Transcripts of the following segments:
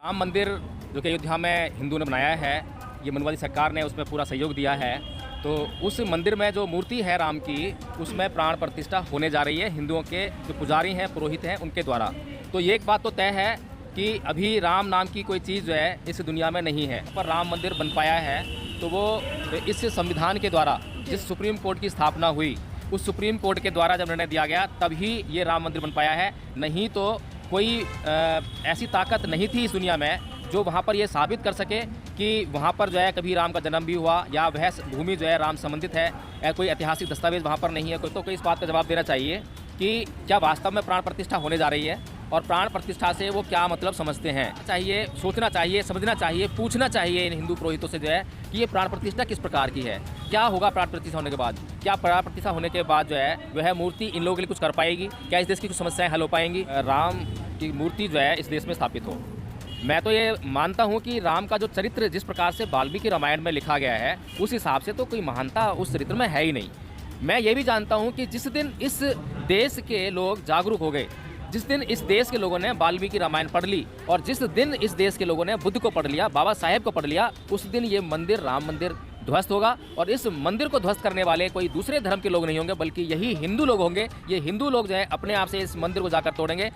राम मंदिर जो कि अयोध्या में हिंदू ने बनाया है, ये मनवादी सरकार ने उसमें पूरा सहयोग दिया है। तो उस मंदिर में जो मूर्ति है राम की, उसमें प्राण प्रतिष्ठा होने जा रही है हिंदुओं के जो पुजारी हैं, पुरोहित हैं, उनके द्वारा। तो ये एक बात तो तय है कि अभी राम नाम की कोई चीज़ जो है इस दुनिया में नहीं है। पर राम मंदिर बन पाया है तो वो इस संविधान के द्वारा जिस सुप्रीम कोर्ट की स्थापना हुई, उस सुप्रीम कोर्ट के द्वारा जब निर्णय दिया गया तभी ये राम मंदिर बन पाया है। नहीं तो कोई ऐसी ताकत नहीं थी इस दुनिया में जो वहाँ पर ये साबित कर सके कि वहाँ पर जो है कभी राम का जन्म भी हुआ या वह भूमि जो है राम संबंधित है, या कोई ऐतिहासिक दस्तावेज वहाँ पर नहीं है। कोई इस बात का जवाब देना चाहिए कि क्या वास्तव में प्राण प्रतिष्ठा होने जा रही है और प्राण प्रतिष्ठा से वो क्या मतलब समझते हैं। चाहिए सोचना चाहिए, समझना चाहिए, पूछना चाहिए इन हिंदू पुरोहितों से जो है कि ये प्राण प्रतिष्ठा किस प्रकार की है, क्या होगा प्राण प्रतिष्ठा होने के बाद, क्या प्राण प्रतिष्ठा होने के बाद जो है वह मूर्ति इन लोगों के लिए कुछ कर पाएगी, क्या इस देश की कुछ समस्याएं हल हो पाएंगी, राम की मूर्ति जो है इस देश में स्थापित हो। मैं तो ये मानता हूँ कि राम का जो चरित्र जिस प्रकार से वाल्मीकि रामायण में लिखा गया है, उस हिसाब से तो कोई महानता उस चरित्र में है ही नहीं। मैं ये भी जानता हूँ कि जिस दिन इस देश के लोग जागरूक हो गए, जिस दिन इस देश के लोगों ने वाल्मीकि रामायण पढ़ ली और जिस दिन इस देश के लोगों ने बुद्ध को पढ़ लिया, बाबा साहेब को पढ़ लिया, उस दिन ये मंदिर, राम मंदिर ध्वस्त होगा। और इस मंदिर को ध्वस्त करने वाले कोई दूसरे धर्म के लोग नहीं होंगे, बल्कि यही हिंदू लोग होंगे। ये हिंदू लोग जो है अपने आप से इस मंदिर को जाकर तोड़ेंगे।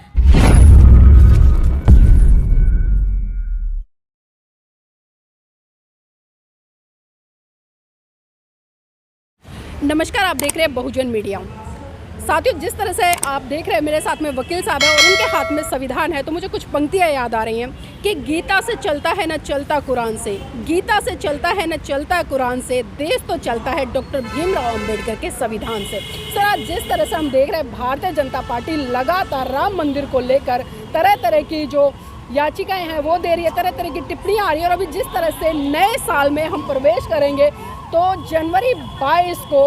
नमस्कार, आप देख रहे हैं बहुजन मीडिया। साथियों, जिस तरह से आप देख रहे हैं मेरे साथ में वकील साहब है और उनके हाथ में संविधान है, तो मुझे कुछ पंक्तियां याद आ रही हैं कि गीता से चलता है न चलता कुरान से, गीता से चलता है न चलता कुरान से, देश तो चलता है डॉक्टर भीमराव अंबेडकर के संविधान से। सर, आज जिस तरह से हम देख रहे हैं भारतीय जनता पार्टी लगातार राम मंदिर को लेकर तरह तरह की जो याचिकाएं हैं वो दे रही है, तरह तरह की टिप्पणियां आ रही है। और अभी जिस तरह से नए साल में हम प्रवेश करेंगे तो जनवरी 22 को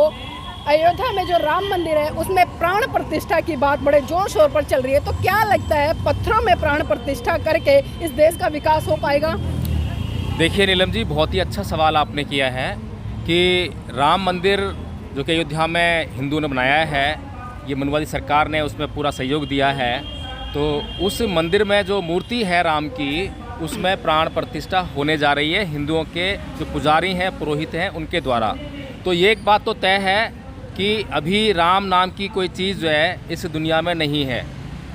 अयोध्या में जो राम मंदिर है उसमें प्राण प्रतिष्ठा की बात बड़े जोर शोर पर चल रही है। तो क्या लगता है, पत्थरों में प्राण प्रतिष्ठा करके इस देश का विकास हो पाएगा? देखिए नीलम जी, बहुत ही अच्छा सवाल आपने किया है कि राम मंदिर जो कि अयोध्या में हिंदू ने बनाया है, ये मनवादी सरकार ने उसमें पूरा सहयोग दिया है। तो उस मंदिर में जो मूर्ति है राम की, उसमें प्राण प्रतिष्ठा होने जा रही है हिंदुओं के जो पुजारी हैं, पुरोहित हैं, उनके द्वारा। तो ये एक बात तो तय है कि अभी राम नाम की कोई चीज़ जो है इस दुनिया में नहीं है।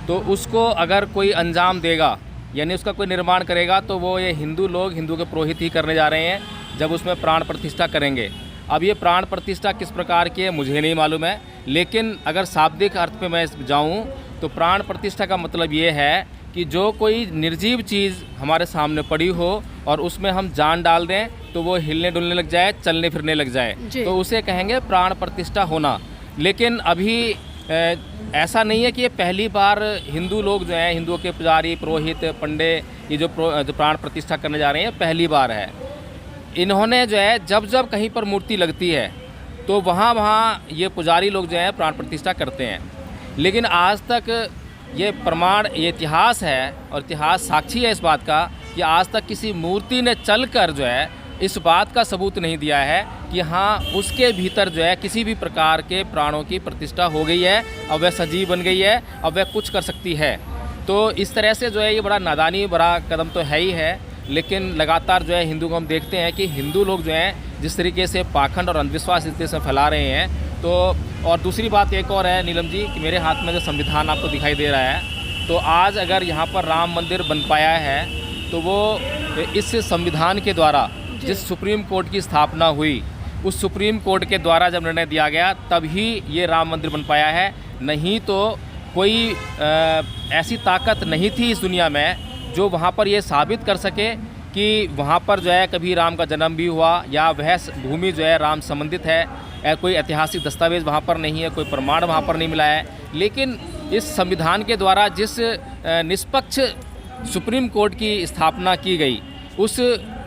तो उसको अगर कोई अंजाम देगा, यानी उसका कोई निर्माण करेगा, तो वो ये हिंदू लोग, हिंदू के पुरोहित ही करने जा रहे हैं जब उसमें प्राण प्रतिष्ठा करेंगे। अब ये प्राण प्रतिष्ठा किस प्रकार की है मुझे नहीं मालूम है, लेकिन अगर शाब्दिक अर्थ पे मैं जाऊँ तो प्राण प्रतिष्ठा का मतलब ये है कि जो कोई निर्जीव चीज़ हमारे सामने पड़ी हो और उसमें हम जान डाल दें तो वो हिलने डुलने लग जाए, चलने फिरने लग जाए, तो उसे कहेंगे प्राण प्रतिष्ठा होना। लेकिन अभी ऐसा नहीं है कि ये पहली बार हिंदू लोग जो हैं, हिंदुओं के पुजारी, पुरोहित, पंडे, ये जो प्राण प्रतिष्ठा करने जा रहे हैं, पहली बार है। इन्होंने जो है जब जब कहीं पर मूर्ति लगती है तो वहाँ ये पुजारी लोग जो हैं प्राण प्रतिष्ठा करते हैं। लेकिन आज तक ये प्रमाण, ये इतिहास है और इतिहास साक्षी है इस बात का कि आज तक किसी मूर्ति ने चलकर जो है इस बात का सबूत नहीं दिया है कि हाँ उसके भीतर जो है किसी भी प्रकार के प्राणों की प्रतिष्ठा हो गई है, अब वह सजीव बन गई है, अब वह कुछ कर सकती है। तो इस तरह से जो है ये बड़ा नादानी भरा कदम तो है ही है। लेकिन लगातार जो है हिंदू को हम देखते हैं कि हिंदू लोग जो हैं जिस तरीके से पाखंड और अंधविश्वास इस देश में फैला रहे हैं। तो और दूसरी बात एक और है नीलम जी कि मेरे हाथ में जो संविधान आपको दिखाई दे रहा है, तो आज अगर यहाँ पर राम मंदिर बन पाया है तो वो इस संविधान के द्वारा जिस सुप्रीम कोर्ट की स्थापना हुई, उस सुप्रीम कोर्ट के द्वारा जब निर्णय दिया गया तभी ये राम मंदिर बन पाया है। नहीं तो कोई ऐसी ताकत नहीं थी इस दुनिया में जो वहाँ पर ये साबित कर सके कि वहाँ पर जो है कभी राम का जन्म भी हुआ या वह भूमि जो है राम संबंधित है, कोई ऐतिहासिक दस्तावेज वहाँ पर नहीं है, कोई प्रमाण वहाँ पर नहीं मिला है। लेकिन इस संविधान के द्वारा जिस निष्पक्ष सुप्रीम कोर्ट की स्थापना की गई, उस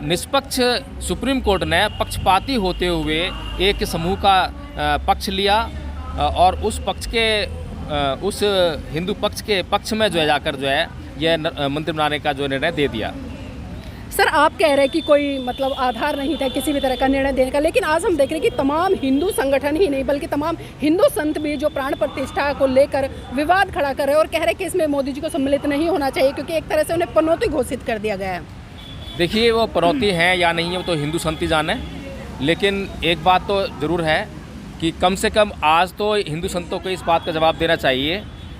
निष्पक्ष सुप्रीम कोर्ट ने पक्षपाती होते हुए एक समूह का पक्ष लिया और उस पक्ष के उस हिंदू पक्ष के पक्ष में जो है जाकर जो है यह मंदिर बनाने का जो निर्णय दे दिया। सर आप कह रहे हैं कि कोई मतलब आधार नहीं था किसी भी तरह का निर्णय देने का, लेकिन आज हम देख रहे हैं कि तमाम हिंदू संगठन ही नहीं बल्कि तमाम हिंदू संत भी जो प्राण प्रतिष्ठा को लेकर विवाद खड़ा कर रहे हैं और कह रहे हैं कि इसमें मोदी जी को सम्मिलित नहीं होना चाहिए क्योंकि एक तरह से उन्हें पनौती घोषित कर दिया गया है। देखिए, वो पनौती हैं या नहीं है वो तो हिंदू संत ही जाने, लेकिन एक बात तो ज़रूर है कि कम से कम आज तो हिंदू संतों को इस बात का जवाब देना चाहिए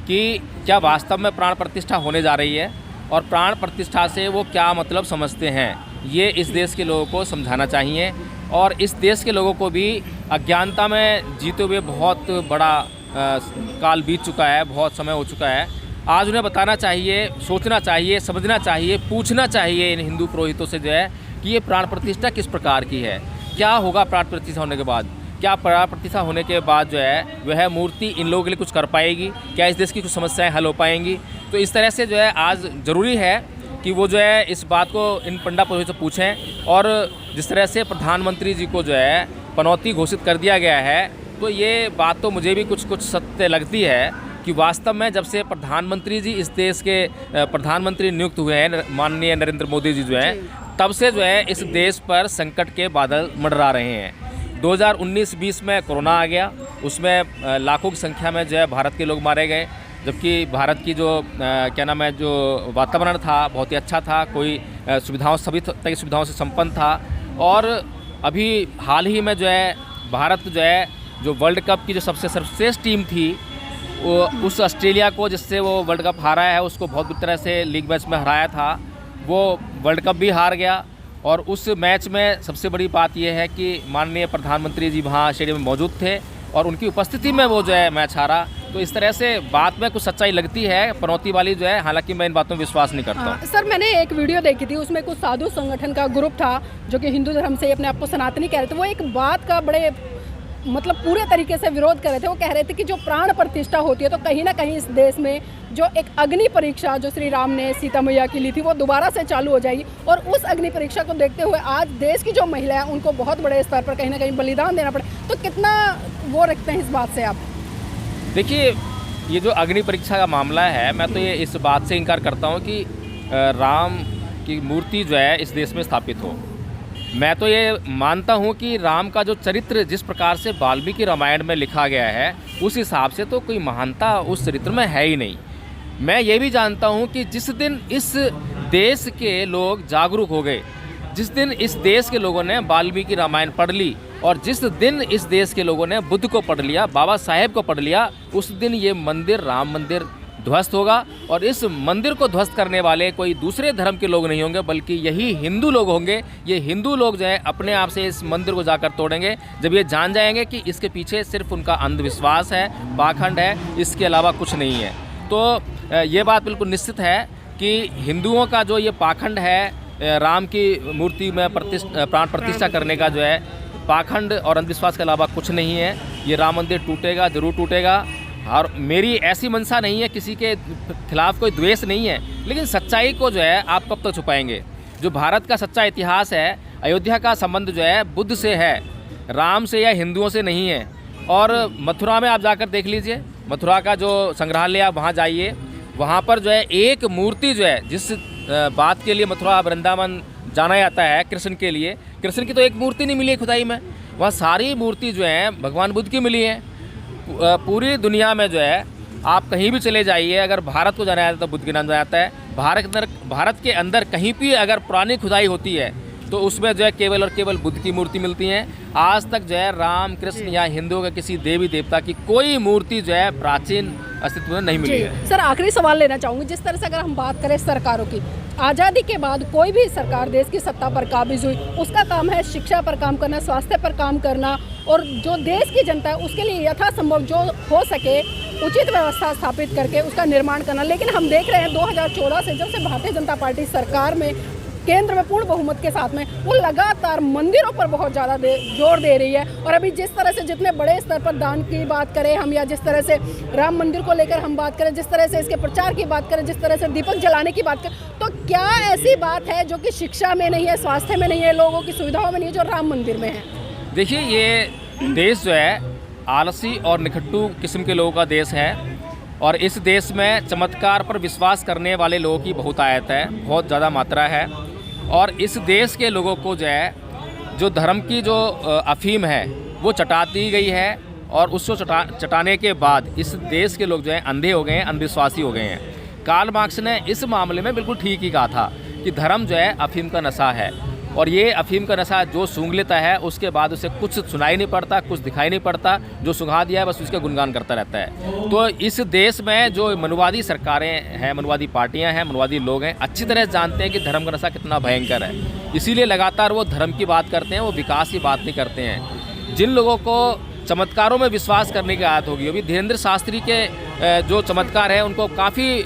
कि क्या वास्तव में प्राण प्रतिष्ठा होने जा रही है और प्राण प्रतिष्ठा से वो क्या मतलब समझते हैं। ये इस देश के लोगों को समझाना चाहिए और इस देश के लोगों को भी अज्ञानता में जीते हुए बहुत बड़ा काल बीत चुका है, बहुत समय हो चुका है। आज उन्हें बताना चाहिए, सोचना चाहिए, समझना चाहिए, पूछना चाहिए इन हिंदू पुरोहितों से जो है कि ये प्राण प्रतिष्ठा किस प्रकार की है, क्या होगा प्राण प्रतिष्ठा होने के बाद, क्या प्राण प्रतिष्ठा होने के बाद जो है वह मूर्ति इन लोगों के लिए कुछ कर पाएगी, क्या इस देश की कुछ समस्याएं हल हो पाएंगी। तो इस तरह से जो है आज ज़रूरी है कि वो जो है इस बात को इन पंडा पुरोहित से पूछें। और जिस तरह से प्रधानमंत्री जी को जो है पनौती घोषित कर दिया गया है, तो ये बात तो मुझे भी कुछ सत्य लगती है कि वास्तव में जब से प्रधानमंत्री जी इस देश के प्रधानमंत्री नियुक्त हुए हैं, माननीय नरेंद्र मोदी जी जो हैं, तब से जो है इस देश पर संकट के बादल मंडरा रहे हैं। 2019-20 में कोरोना आ गया, उसमें लाखों की संख्या में जो है भारत के लोग मारे गए, जबकि भारत की जो क्या नाम है जो वातावरण था बहुत ही अच्छा था, कोई सुविधाओं सभी तरह की सुविधाओं से संपन्न था। और अभी हाल ही में जो है भारत जो है जो वर्ल्ड कप की जो सबसे सर्वश्रेष्ठ टीम थी वो उस ऑस्ट्रेलिया को जिससे वो वर्ल्ड कप हारा है, उसको बहुत बुरी तरह से लीग मैच में हराया था, वो वर्ल्ड कप भी हार गया। और उस मैच में सबसे बड़ी बात यह है कि माननीय प्रधानमंत्री जी वहाँ स्टेडियम में मौजूद थे और उनकी उपस्थिति में वो जो है मैच हारा। तो इस तरह से बात में कुछ सच्चाई लगती है, पनौती वाली जो है, हालांकि मैं इन बातों में विश्वास नहीं करता हूँ। सर मैंने एक वीडियो देखी थी, उसमें कुछ साधु संगठन का ग्रुप था जो कि हिंदू धर्म से अपने आप को सनातनी कह रहे थे। वो एक बात का बड़े मतलब पूरे तरीके से विरोध कर रहे थे। वो कह रहे थे कि जो प्राण प्रतिष्ठा होती है तो कहीं ना कहीं इस देश में जो एक अग्नि परीक्षा जो श्री राम ने सीता मैया की ली थी वो दोबारा से चालू हो जाएगी। और उस अग्नि परीक्षा को देखते हुए आज देश की जो महिला है उनको बहुत बड़े स्तर पर कहीं ना कहीं बलिदान देना पड़े। तो कितना वो रखते हैं इस बात से आप? देखिए, ये जो अग्नि परीक्षा का मामला है, मैं तो ये इस बात से इनकार करता हूँ कि राम की मूर्ति जो है इस देश में स्थापित हो। मैं तो ये मानता हूँ कि राम का जो चरित्र जिस प्रकार से वाल्मीकि रामायण में लिखा गया है उस हिसाब से तो कोई महानता उस चरित्र में है ही नहीं। मैं ये भी जानता हूँ कि जिस दिन इस देश के लोग जागरूक हो गए, जिस दिन इस देश के लोगों ने वाल्मीकि रामायण पढ़ ली और जिस दिन इस देश के लोगों ने बुद्ध को पढ़ लिया, बाबा साहेब को पढ़ लिया, उस दिन ये मंदिर, राम मंदिर ध्वस्त होगा। और इस मंदिर को ध्वस्त करने वाले कोई दूसरे धर्म के लोग नहीं होंगे बल्कि यही हिंदू लोग होंगे। ये हिंदू लोग जो है अपने आप से इस मंदिर को जाकर तोड़ेंगे जब ये जान जाएंगे कि इसके पीछे सिर्फ उनका अंधविश्वास है, पाखंड है, इसके अलावा कुछ नहीं है। तो ये बात बिल्कुल निश्चित है कि हिंदुओं का जो ये पाखंड है राम की मूर्ति में प्राण प्रतिष्ठा करने का जो है पाखंड और अंधविश्वास के अलावा कुछ नहीं है। ये राम मंदिर टूटेगा, ज़रूर टूटेगा। और मेरी ऐसी मंशा नहीं है, किसी के खिलाफ कोई द्वेष नहीं है, लेकिन सच्चाई को जो है आप कब तक छुपाएंगे। जो भारत का सच्चा इतिहास है, अयोध्या का संबंध जो है बुद्ध से है, राम से या हिंदुओं से नहीं है। और मथुरा में आप जाकर देख लीजिए, मथुरा का जो संग्रहालय आप वहाँ जाइए, वहाँ पर जो है एक मूर्ति जो है जिस बात के लिए मथुरा वृंदावन जाना जाता है कृष्ण के लिए, कृष्ण की तो एक मूर्ति नहीं मिली है खुदाई में। वहाँ सारी मूर्ति जो है भगवान बुद्ध की मिली है। पूरी दुनिया में जो है आप कहीं भी चले जाइए, अगर भारत को जाना जाता है तो बुद्ध के नाम जाना जाता है। भारत के अंदर कहीं भी अगर पुरानी खुदाई होती है तो उसमें जो है केवल और केवल बुद्ध की मूर्ति मिलती है। आज तक जो है राम, कृष्ण या हिंदुओं के किसी देवी देवता की कोई मूर्ति जो है प्राचीन अस्तित्व में नहीं मिली है। सर आखिरी सवाल लेना चाहूँगी, जिस तरह से अगर हम बात करें सरकारों की, आज़ादी के बाद कोई भी सरकार देश की सत्ता पर काबिज हुई, उसका काम है शिक्षा पर काम करना, स्वास्थ्य पर काम करना और जो देश की जनता है उसके लिए यथासंभव जो हो सके उचित व्यवस्था स्थापित करके उसका निर्माण करना। लेकिन हम देख रहे हैं 2014 से जब से भारतीय जनता पार्टी सरकार में केंद्र में पूर्ण बहुमत के साथ में, वो लगातार मंदिरों पर बहुत ज़्यादा जोर दे रही है। और अभी जिस तरह से जितने बड़े स्तर पर दान की बात करें हम, या जिस तरह से राम मंदिर को लेकर हम बात करें, जिस तरह से इसके प्रचार की बात करें, जिस तरह से दीपक जलाने की बात करें, तो क्या ऐसी बात है जो कि शिक्षा में नहीं है, स्वास्थ्य में नहीं है, लोगों की सुविधाओं में नहीं है, जो राम मंदिर में है? देखिए, ये देश जो है आलसी और निखट्टू किस्म के लोगों का देश है और इस देश में चमत्कार पर विश्वास करने वाले लोगों की बहुतायत है, बहुत ज़्यादा मात्रा है। और इस देश के लोगों को जो है जो धर्म की जो अफीम है वो चटा दी गई है, और उसको चटाने के बाद इस देश के लोग जो हैं अंधे हो गए हैं, अंधविश्वासी हो गए हैं। कार्ल मार्क्स ने इस मामले में बिल्कुल ठीक ही कहा था कि धर्म जो है अफीम का नशा है, और ये अफीम का नशा जो सूंघ लेता है उसके बाद उसे कुछ सुनाई नहीं पड़ता, कुछ दिखाई नहीं पड़ता, जो सुंघा दिया है बस उसका गुणगान करता रहता है। तो इस देश में जो मनुवादी सरकारें हैं, मनुवादी पार्टियां हैं, मनुवादी लोग हैं, अच्छी तरह जानते हैं कि धर्म का नशा कितना भयंकर है, इसीलिए लगातार वो धर्म की बात करते हैं, वो विकास की बात नहीं करते हैं। जिन लोगों को चमत्कारों में विश्वास करने की आदत होगी, अभी धीरेन्द्र शास्त्री के जो चमत्कार है उनको काफ़ी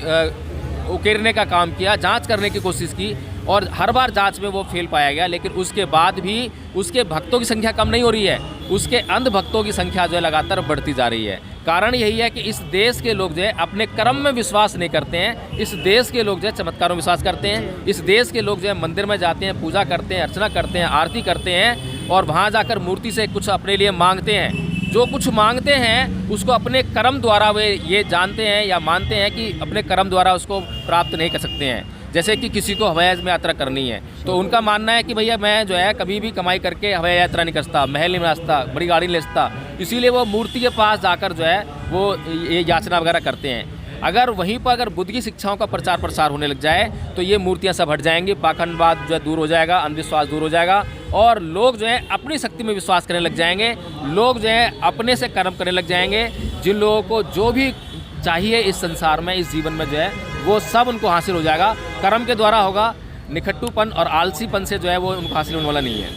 उकेरने का काम किया, जांच करने की कोशिश की, और हर बार जांच में वो फेल पाया गया, लेकिन उसके बाद भी उसके भक्तों की संख्या कम नहीं हो रही है, उसके अंध भक्तों की संख्या जो है लगातार बढ़ती जा रही है। कारण यही है कि इस देश के लोग जो है अपने कर्म में विश्वास नहीं करते हैं, इस देश के लोग जो है चमत्कारों में विश्वास करते हैं, इस देश के लोग जो है मंदिर में जाते हैं, पूजा करते हैं, अर्चना करते हैं, आरती करते हैं, और वहाँ जाकर मूर्ति से कुछ अपने लिए मांगते हैं। जो कुछ मांगते हैं उसको अपने कर्म द्वारा वे ये जानते हैं या मानते हैं कि अपने कर्म द्वारा उसको प्राप्त नहीं कर सकते हैं। जैसे कि किसी को हवाई जहाज में यात्रा करनी है, तो उनका मानना है कि भैया मैं जो है कभी भी कमाई करके हवाई यात्रा नहीं कर सकता, महल नहीं बना सकता, बड़ी गाड़ी नहीं ले सकता, इसीलिए वो मूर्ति के पास जाकर जो है वो ये याचना वगैरह करते हैं। अगर वहीं पर अगर बुद्ध की शिक्षाओं का प्रचार प्रसार होने लग जाए तो ये मूर्तियाँ सब हट जाएंगी, पाखंडवाद जो है दूर हो जाएगा, अंधविश्वास दूर हो जाएगा, और लोग जो है अपनी शक्ति में विश्वास करने लग जाएंगे, लोग जो है अपने से कर्म करने लग जाएंगे। जिन लोगों को जो भी चाहिए इस संसार में, इस जीवन में जो है वो सब उनको हासिल हो जाएगा, कर्म के द्वारा होगा। निखट्टूपन और आलसीपन से जो है वो उनको हासिल होने वाला नहीं है।